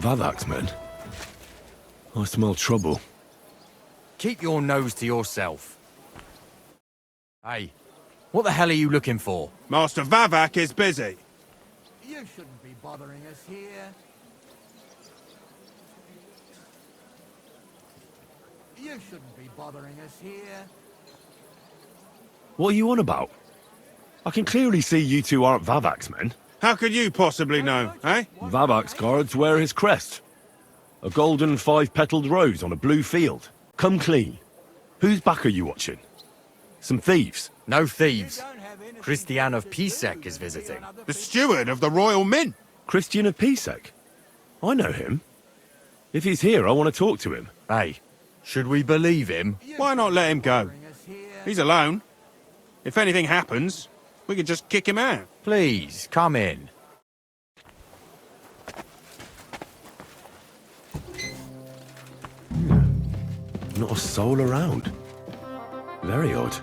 Vavak's men? I smell trouble. Keep your nose to yourself. Hey, what the hell are you looking for? Master Vavak is busy. You shouldn't be bothering us here. You shouldn't be bothering us here. What are you on about? I can clearly see you two aren't Vavak's men. How could you possibly know, eh? Vavak's guards wear his crest. A golden five-petaled rose on a blue field. Come clean. Whose back are you watching? Some thieves? No thieves. Christian of Pisek is visiting. The steward of the Royal Mint. Christian of Pisek? I know him. If he's here, I want to talk to him. Hey, should we believe him? Why not let him go? He's alone. If anything happens, we could just kick him out. Please, come in. Not a soul around. Very odd.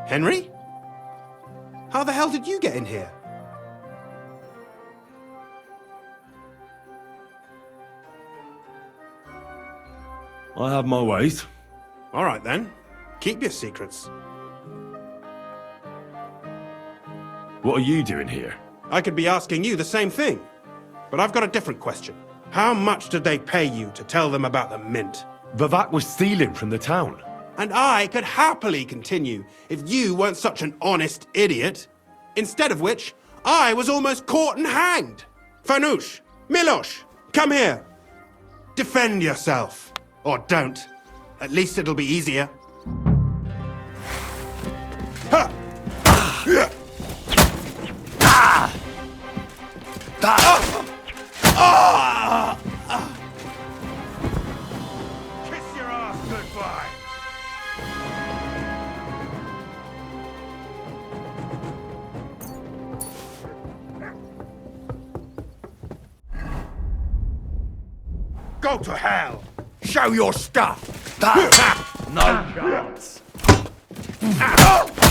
Henry? How the hell did you get in here? I have my ways. All right then. Keep your secrets. What are you doing here? I could be asking you the same thing. But I've got a different question. How much did they pay you to tell them about the mint? Vavak was stealing from the town. And I could happily continue if you weren't such an honest idiot. Instead of which, I was almost caught and hanged. Fanush, Milosh, come here. Defend yourself. Or don't. At least it'll be easier. Ha! Kiss your ass goodbye. Go to hell! Show your stuff! No chance.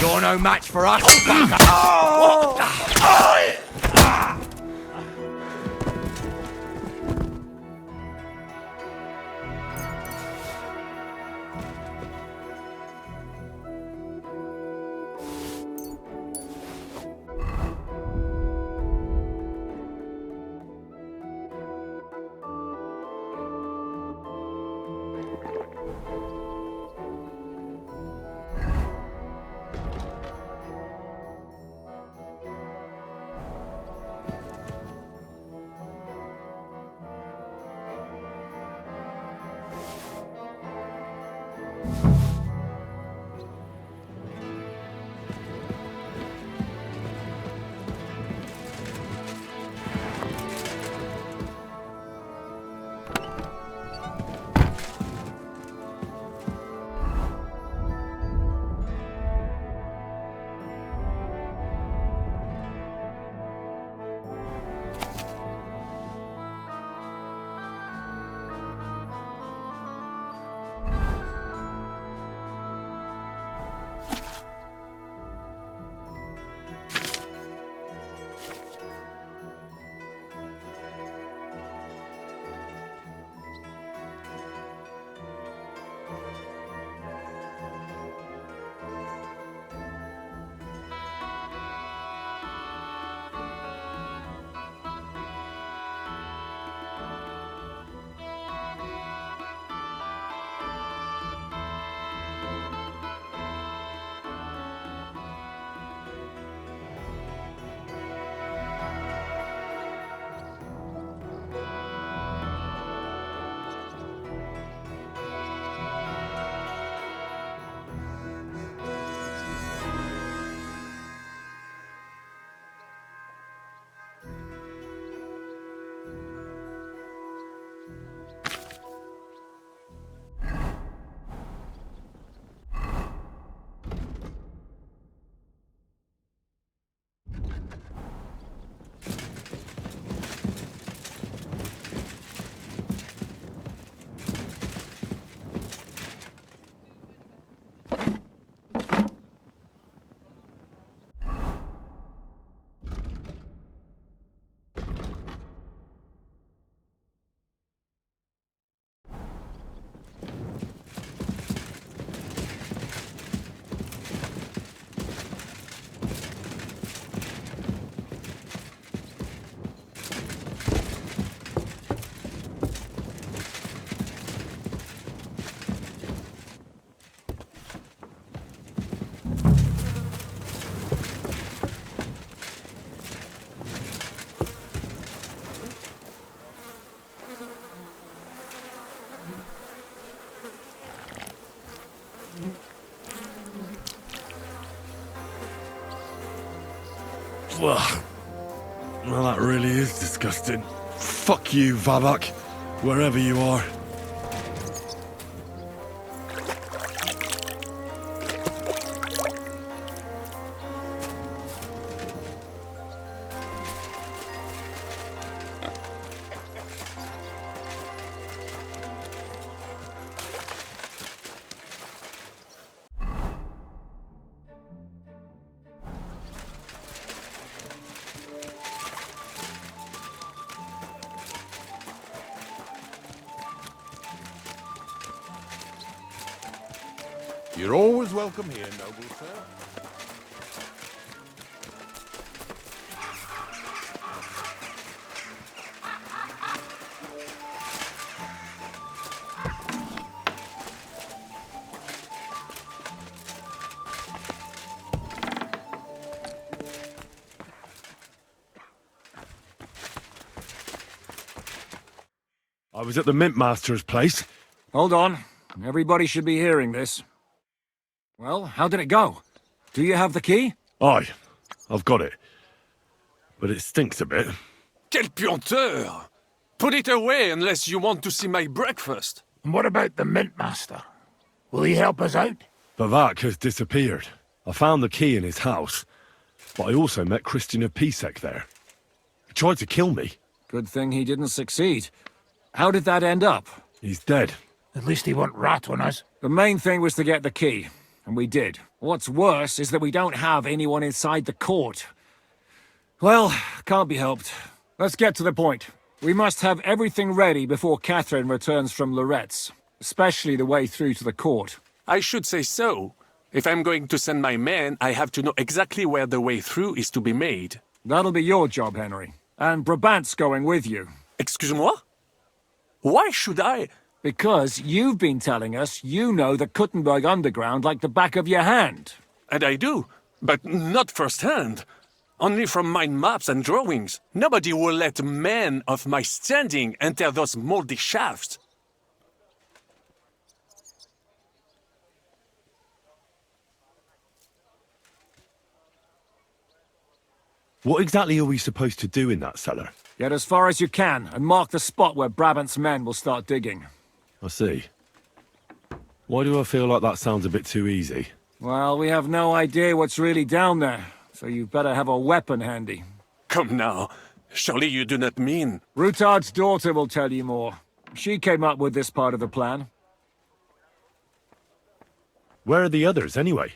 You're no match for us, Well, that really is disgusting. Fuck you, Vavak, wherever you are. You're always welcome here, noble sir. I was at the Mint Master's place. Hold on. Everybody should be hearing this. Well, how did it go? Do you have the key? Aye, I've got it. But it stinks a bit. Quel puanteur! Put it away unless you want to see my breakfast. And what about the Mint Master? Will he help us out? Vavak has disappeared. I found the key in his house, but I also met Christian of Pisek there. He tried to kill me. Good thing he didn't succeed. How did that end up? He's dead. At least he won't rat on us. The main thing was to get the key, and we did. What's worse is that we don't have anyone inside the court. Well, can't be helped. Let's get to the point. We must have everything ready before Catherine returns from Loretz, especially the way through to the court. I should say so. If I'm going to send my men, I have to know exactly where the way through is to be made. That'll be your job, Henry. And Brabant's going with you. Excuse-moi? Why should I? Because you've been telling us you know the Kuttenberg underground like the back of your hand. And I do, but not firsthand. Only from mind maps and drawings. Nobody will let men of my standing enter those moldy shafts. What exactly are we supposed to do in that cellar? Get as far as you can and mark the spot where Brabant's men will start digging. I see. Why do I feel like that sounds a bit too easy? Well, we have no idea what's really down there, so you've better have a weapon handy. Come now. Surely you do not mean... Rutard's daughter will tell you more. She came up with this part of the plan. Where are the others, anyway?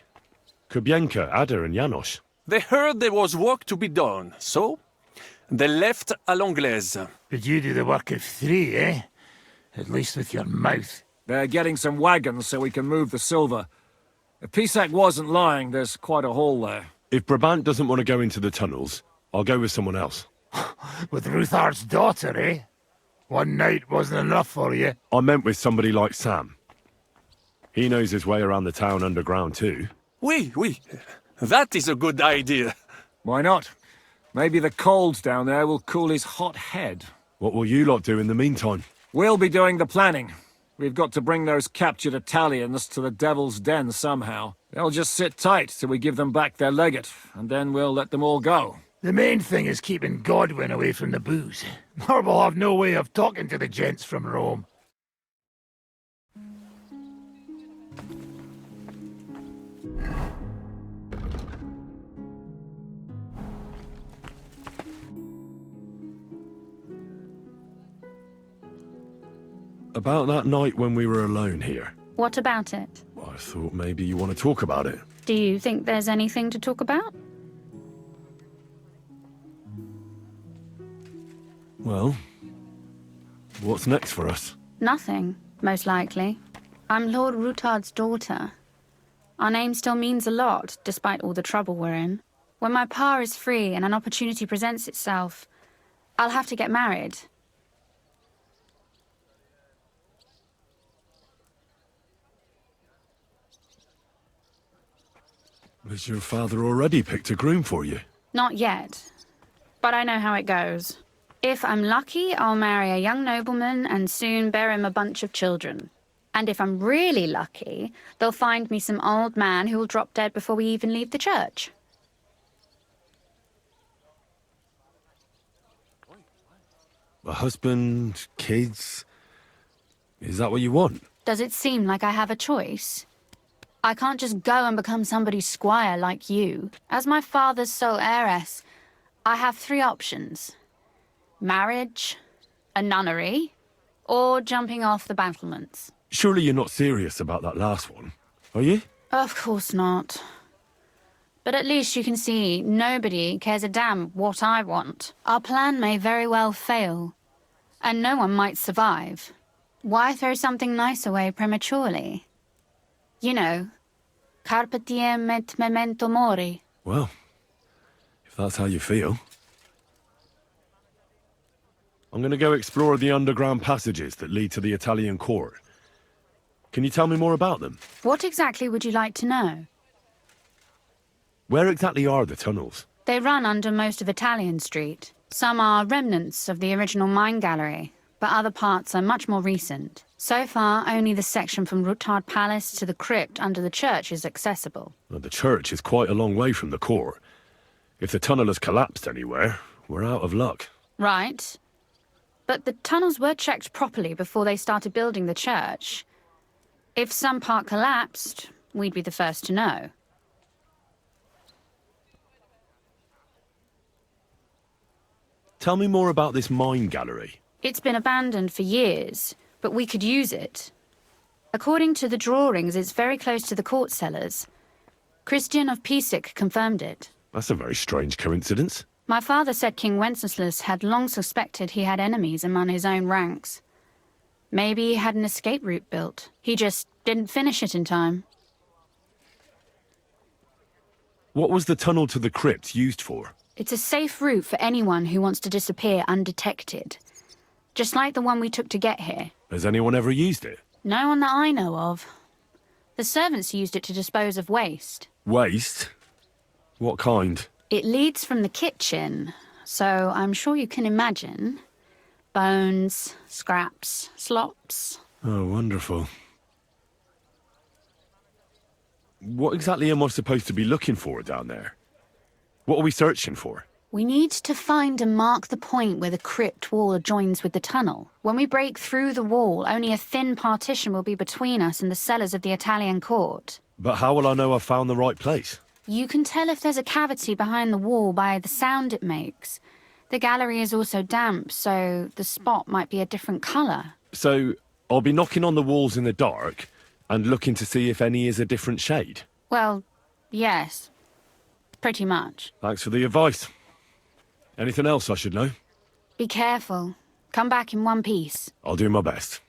Kubienka, Ada, and Janos. They heard there was work to be done, so... they left à l'anglaise. But you do the work of 3, eh? At least with your mouth. They're getting some wagons so we can move the silver. If Pisek wasn't lying, there's quite a haul there. If Brabant doesn't want to go into the tunnels, I'll go with someone else. With Ruthar's daughter, eh? One night wasn't enough for you. I meant with somebody like Sam. He knows his way around the town underground too. Oui. That is a good idea. Why not? Maybe the cold down there will cool his hot head. What will you lot do in the meantime? We'll be doing the planning. We've got to bring those captured Italians to the Devil's Den somehow. They'll just sit tight till we give them back their legate, and then we'll let them all go. The main thing is keeping Godwin away from the booze. Or we'll have no way of talking to the gents from Rome. About that night when we were alone here. What about it? I thought maybe you want to talk about it. Do you think there's anything to talk about? Well, what's next for us? Nothing, most likely. I'm Lord Rutard's daughter. Our name still means a lot, despite all the trouble we're in. When my pa is free and an opportunity presents itself, I'll have to get married. Has your father already picked a groom for you? Not yet, but I know how it goes. If I'm lucky, I'll marry a young nobleman and soon bear him a bunch of children. And if I'm really lucky, they'll find me some old man who will drop dead before we even leave the church. A husband, kids. Is that what you want? Does it seem like I have a choice? I can't just go and become somebody's squire like you. As my father's sole heiress, I have 3 options. Marriage, a nunnery, or jumping off the battlements. Surely you're not serious about that last one, are you? Of course not. But at least you can see nobody cares a damn what I want. Our plan may very well fail, and no one might survive. Why throw something nice away prematurely? You know, carpe diem et memento mori. Well, if that's how you feel. I'm gonna go explore the underground passages that lead to the Italian court. Can you tell me more about them? What exactly would you like to know? Where exactly are the tunnels? They run under most of Italian Street. Some are remnants of the original mine gallery, but other parts are much more recent. So far, only the section from Rutard Palace to the crypt under the church is accessible. Well, the church is quite a long way from the court. If the tunnel has collapsed anywhere, we're out of luck. Right. But the tunnels were checked properly before they started building the church. If some part collapsed, we'd be the first to know. Tell me more about this mine gallery. It's been abandoned for years, but we could use it. According to the drawings, it's very close to the court cellars. Christian of Pisek confirmed it. That's a very strange coincidence. My father said King Wenceslas had long suspected he had enemies among his own ranks. Maybe he had an escape route built. He just didn't finish it in time. What was the tunnel to the crypt used for? It's a safe route for anyone who wants to disappear undetected. Just like the one we took to get here. Has anyone ever used it? No one that I know of. The servants used it to dispose of waste. Waste? What kind? It leads from the kitchen, so I'm sure you can imagine. Bones, scraps, slops. Oh, wonderful. What exactly am I supposed to be looking for down there? What are we searching for? We need to find and mark the point where the crypt wall joins with the tunnel. When we break through the wall, only a thin partition will be between us and the cellars of the Italian court. But how will I know I've found the right place? You can tell if there's a cavity behind the wall by the sound it makes. The gallery is also damp, so the spot might be a different colour. So, I'll be knocking on the walls in the dark and looking to see if any is a different shade? Well, yes. Pretty much. Thanks for the advice. Anything else I should know? Be careful. Come back in one piece. I'll do my best.